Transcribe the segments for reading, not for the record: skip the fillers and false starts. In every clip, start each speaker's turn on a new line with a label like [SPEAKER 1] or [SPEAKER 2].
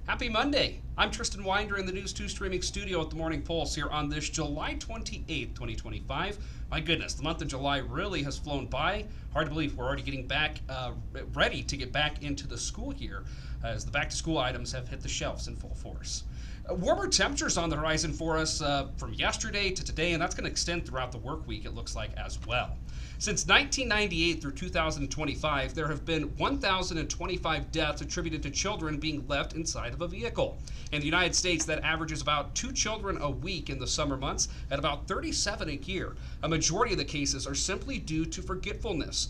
[SPEAKER 1] Happy Monday. I'm Tristan Winder in the News 2 streaming studio at the Morning Pulse here on this July 28th, 2025. My goodness, the month of July really has flown by. Hard to believe we're already getting back, ready to get back into the school year as the back-to-school items have hit the shelves in full force. Warmer temperatures on the horizon for us from yesterday to today, and that's going to extend throughout the work week, it looks like, as well. Since 1998 through 2025, there have been 1,025 deaths attributed to children being left inside of a vehicle. In the United States, that averages about 2 children a week in the summer months and about 37 a year. A majority of the cases are simply due to forgetfulness,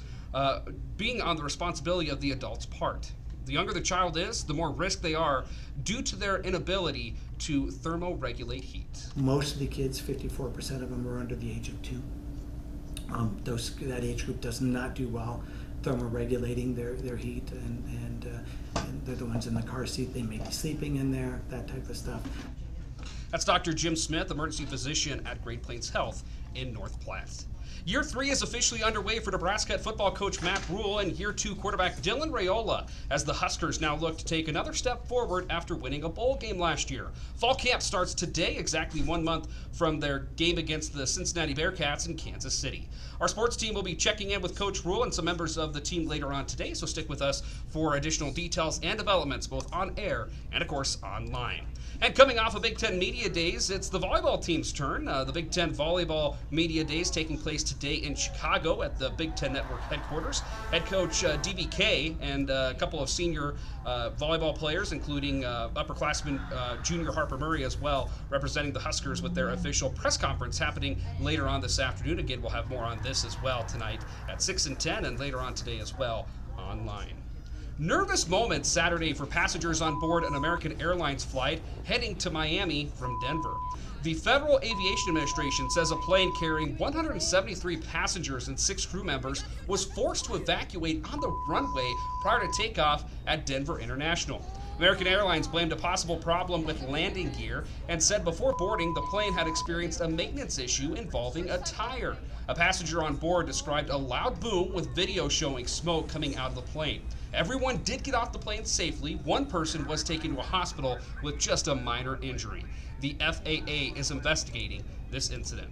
[SPEAKER 1] being on the responsibility of the adult's part. The younger the child is, the more risk they are due to their inability to thermoregulate heat.
[SPEAKER 2] Most of the kids, 54% of them, are under the age of 2. That age group does not do well thermoregulating their heat, and they're the ones in the car seat. They may be sleeping in there, that type of stuff.
[SPEAKER 1] That's Dr. Jim Smith, emergency physician at Great Plains Health in North Platte. Year 3 is officially underway for Nebraska head football coach Matt Rule and Year 2 quarterback Dylan Raiola as the Huskers now look to take another step forward after winning a bowl game last year. Fall camp starts today, exactly 1 month from their game against the Cincinnati Bearcats in Kansas City. Our sports team will be checking in with Coach Rule and some members of the team later on today, so stick with us for additional details and developments both on air and, of course, online. And coming off of Big Ten Media Days, it's the volleyball team's turn. The Big Ten Volleyball Media Days taking place today in Chicago at the Big Ten Network headquarters. Head coach DBK and a couple of senior volleyball players, including upperclassman junior Harper Murray as well, representing the Huskers with their official press conference happening later on this afternoon. Again, we'll have more on this as well tonight at 6 and 10 and later on today as well online. Nervous moments Saturday for passengers on board an American Airlines flight heading to Miami from Denver. The Federal Aviation Administration says a plane carrying 173 passengers and 6 crew members was forced to evacuate on the runway prior to takeoff at Denver International. American Airlines blamed a possible problem with landing gear and said before boarding the plane had experienced a maintenance issue involving a tire. A passenger on board described a loud boom with video showing smoke coming out of the plane. Everyone did get off the plane safely. One person was taken to a hospital with just a minor injury. The FAA is investigating this incident.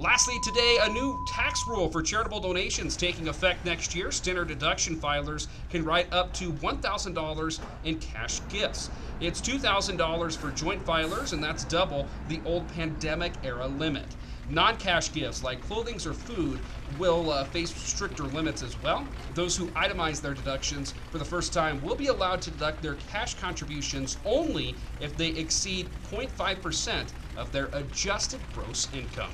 [SPEAKER 1] Lastly, today, a new tax rule for charitable donations taking effect next year. Standard deduction filers can write up to $1,000 in cash gifts. It's $2,000 for joint filers, and that's double the old pandemic-era limit. Non-cash gifts like clothing or food will face stricter limits as well. Those who itemize their deductions for the first time will be allowed to deduct their cash contributions only if they exceed 0.5% of their adjusted gross income.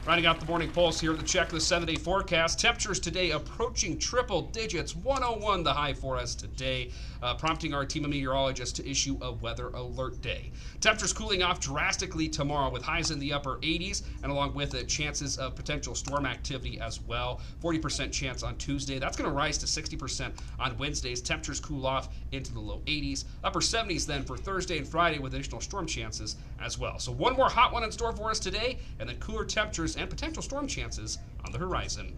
[SPEAKER 1] Rounding out the Morning Pulse here to check the 7-day forecast. Temperatures today approaching triple digits, 101 the high for us today, prompting our team of meteorologists to issue a weather alert day. Temperatures cooling off drastically tomorrow with highs in the upper 80s and along with it chances of potential storm activity as well. 40% chance on Tuesday. That's going to rise to 60% on Wednesdays. Temperatures cool off into the low 80s. Upper 70s then for Thursday and Friday with additional storm chances as well. So one more hot one in store for us today and then cooler temperatures and potential storm chances on the horizon.